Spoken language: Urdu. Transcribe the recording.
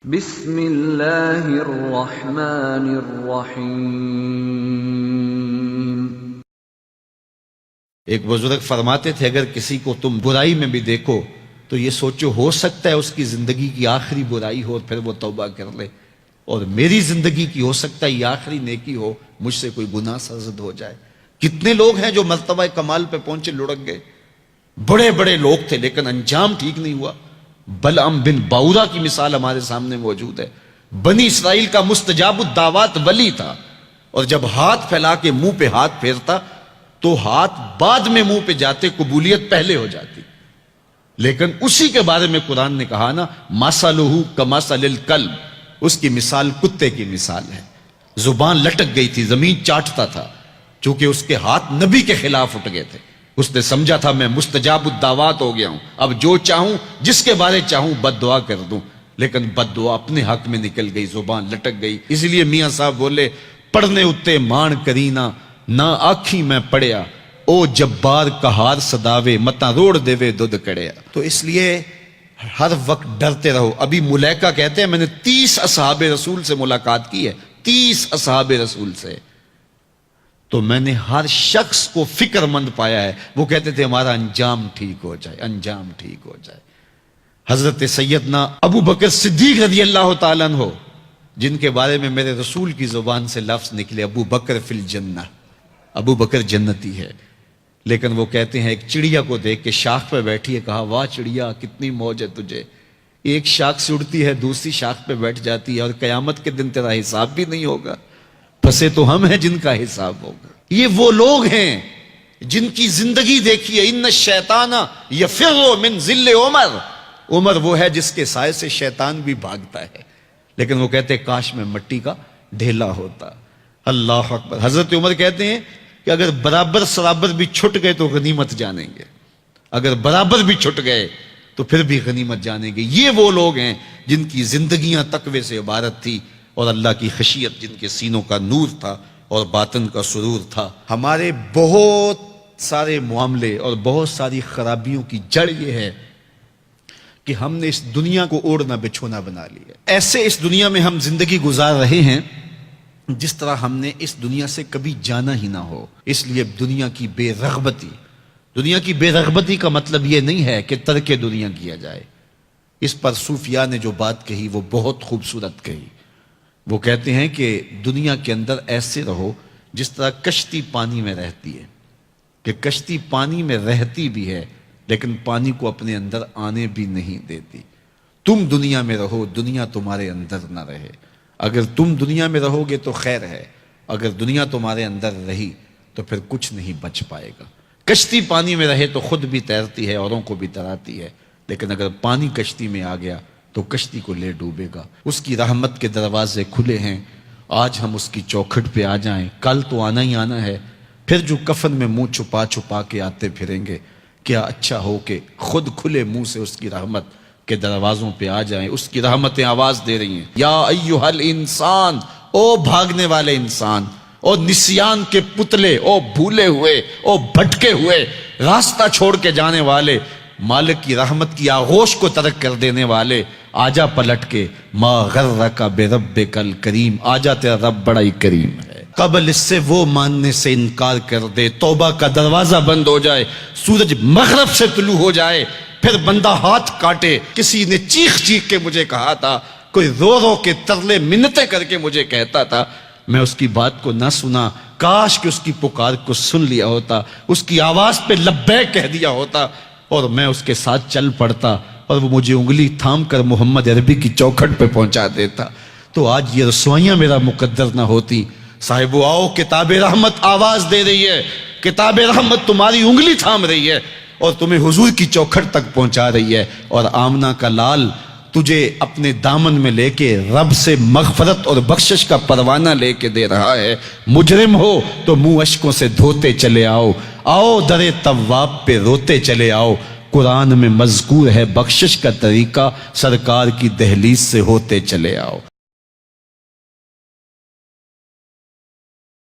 بسم اللہ الرحمن الرحیم۔ ایک بزرگ فرماتے تھے اگر کسی کو تم برائی میں بھی دیکھو تو یہ سوچو ہو سکتا ہے اس کی زندگی کی آخری برائی ہو اور پھر وہ توبہ کر لے، اور میری زندگی کی ہو سکتا ہے یہ آخری نیکی ہو، مجھ سے کوئی گناہ سرزد ہو جائے۔ کتنے لوگ ہیں جو مرتبہ کمال پہ پہنچے لڑک گئے، بڑے بڑے لوگ تھے لیکن انجام ٹھیک نہیں ہوا۔ بلعم بن باورا کی مثال ہمارے سامنے موجود ہے۔ بنی اسرائیل کا مستجاب الدعوات ولی تھا، اور جب ہاتھ پھیلا کے منہ پہ ہاتھ پھیرتا تو ہاتھ بعد میں منہ پہ جاتے، قبولیت پہلے ہو جاتی۔ لیکن اسی کے بارے میں قرآن نے کہا نا، مثلہ کمثل الکلب، اس کی مثال کتے کی مثال ہے۔ زبان لٹک گئی تھی، زمین چاٹتا تھا، چونکہ اس کے ہاتھ نبی کے خلاف اٹھ گئے تھے۔ اس نے سمجھا تھا میں مستجاب الدعوات ہو گیا ہوں، اب جو چاہوں جس کے بارے چاہوں بد دعا کر دوں، لیکن بد دعا اپنے حق میں نکل گئی، زبان لٹک گئی۔ اس لیے میاں صاحب بولے، پڑھنے اتے مان کرینا نہ آکھی میں پڑھیا، او جبار کہار صداوے متا روڑ دیوے دودھ کڑیا۔ تو اس لیے ہر وقت ڈرتے رہو۔ ابھی ملیکہ کہتے ہیں میں نے 30 اصحاب رسول سے ملاقات کی ہے، 30 اصحاب رسول سے، تو میں نے ہر شخص کو فکر مند پایا ہے۔ وہ کہتے تھے ہمارا انجام ٹھیک ہو جائے، انجام ٹھیک ہو جائے۔ حضرت سیدنا ابو بکر صدیق رضی اللہ تعالیٰ عنہ، جن کے بارے میں میرے رسول کی زبان سے لفظ نکلے، ابو بکر فی الجنہ، ابو بکر جنتی ہے۔ لیکن وہ کہتے ہیں ایک چڑیا کو دیکھ کے شاخ پہ بیٹھی ہے، کہا واہ چڑیا کتنی موج ہے تجھے، ایک شاخ سے اڑتی ہے دوسری شاخ پہ بیٹھ جاتی ہے، اور قیامت کے دن تیرا حساب بھی نہیں ہوگا، پھنسے تو ہم ہیں جن کا حساب ہوگا۔ یہ وہ لوگ ہیں جن کی زندگی دیکھیے، ان الشیطان یفر من ذل عمر، عمر وہ ہے جس کے سائے سے شیطان بھی بھاگتا ہے۔ لیکن وہ کہتے ہیں کاش میں مٹی کا ڈھیلا ہوتا۔ اللہ اکبر۔ حضرت عمر کہتے ہیں کہ اگر برابر سرابر بھی چھٹ گئے تو غنیمت جانیں گے، اگر برابر بھی چھٹ گئے تو پھر بھی غنیمت جانیں گے۔ یہ وہ لوگ ہیں جن کی زندگیاں تقوی سے عبارت تھی، اور اللہ کی خشیت جن کے سینوں کا نور تھا اور باطن کا سرور تھا۔ ہمارے بہت سارے معاملے اور بہت ساری خرابیوں کی جڑ یہ ہے کہ ہم نے اس دنیا کو اوڑھنا بچھونا بنا لیا۔ ایسے اس دنیا میں ہم زندگی گزار رہے ہیں جس طرح ہم نے اس دنیا سے کبھی جانا ہی نہ ہو۔ اس لیے دنیا کی بے رغبتی، دنیا کی بے رغبتی کا مطلب یہ نہیں ہے کہ ترک دنیا کیا جائے۔ اس پر صوفیاء نے جو بات کہی وہ بہت خوبصورت کہی۔ وہ کہتے ہیں کہ دنیا کے اندر ایسے رہو جس طرح کشتی پانی میں رہتی ہے، کہ کشتی پانی میں رہتی بھی ہے لیکن پانی کو اپنے اندر آنے بھی نہیں دیتی۔ تم دنیا میں رہو، دنیا تمہارے اندر نہ رہے۔ اگر تم دنیا میں رہو گے تو خیر ہے، اگر دنیا تمہارے اندر رہی تو پھر کچھ نہیں بچ پائے گا۔ کشتی پانی میں رہے تو خود بھی تیرتی ہے، اوروں کو بھی تراتی ہے، لیکن اگر پانی کشتی میں آ گیا تو کشتی کو لے ڈوبے گا۔ اس کی رحمت کے دروازے کھلے ہیں، آج ہم اس کی چوکھٹ پہ آ جائیں، کل تو آنا ہی آنا ہے۔ پھر جو کفن میں منہ چھپا چھپا کے آتے پھریں گے، کیا اچھا ہو کہ خود کھلے منہ سے اس کی رحمت کے دروازوں پہ آ جائیں۔ اس کی رحمتیں آواز دے رہی ہیں، یا ایھا الانسان، او بھاگنے والے انسان، او نسیان کے پتلے، او بھولے ہوئے، او بھٹکے ہوئے، راستہ چھوڑ کے جانے والے، مالک کی رحمت کی آغوش کو ترک کر دینے والے، آجا پلٹ کے، ما غرک بربک الکریم، آجا تیرا رب بڑا ہی کریم ہے۔ قبل اس سے وہ ماننے سے انکار کر دے، توبہ کا دروازہ بند ہو جائے، سورج مغرب سے طلوع ہو جائے، پھر بندہ ہاتھ کاٹے۔ کسی نے چیخ چیخ کے مجھے کہا تھا، کوئی رو رو کے ترلے منتیں کر کے مجھے کہتا تھا، میں اس کی بات کو نہ سنا، کاش کہ اس کی پکار کو سن لیا ہوتا، اس کی آواز پہ لبیک کہہ دیا ہوتا، اور میں اس کے ساتھ چل پڑتا، اور وہ مجھے انگلی تھام کر محمد عربی کی چوکھٹ پہ پہنچا دیتا، تو آج یہ رسوائیاں میرا مقدر نہ ہوتی۔ صاحبو آؤ، کتاب رحمت آواز دے رہی ہے، کتاب رحمت تمہاری انگلی تھام رہی ہے اور تمہیں حضور کی چوکھٹ تک پہنچا رہی ہے، اور آمنہ کا لال تجھے اپنے دامن میں لے کے رب سے مغفرت اور بخشش کا پروانہ لے کے دے رہا ہے۔ مجرم ہو تو منہ اشکوں سے دھوتے چلے آؤ، آؤ در تواب پہ روتے چلے آؤ، قرآن میں مذکور ہے بخشش کا طریقہ، سرکار کی دہلیز سے ہوتے چلے آؤ۔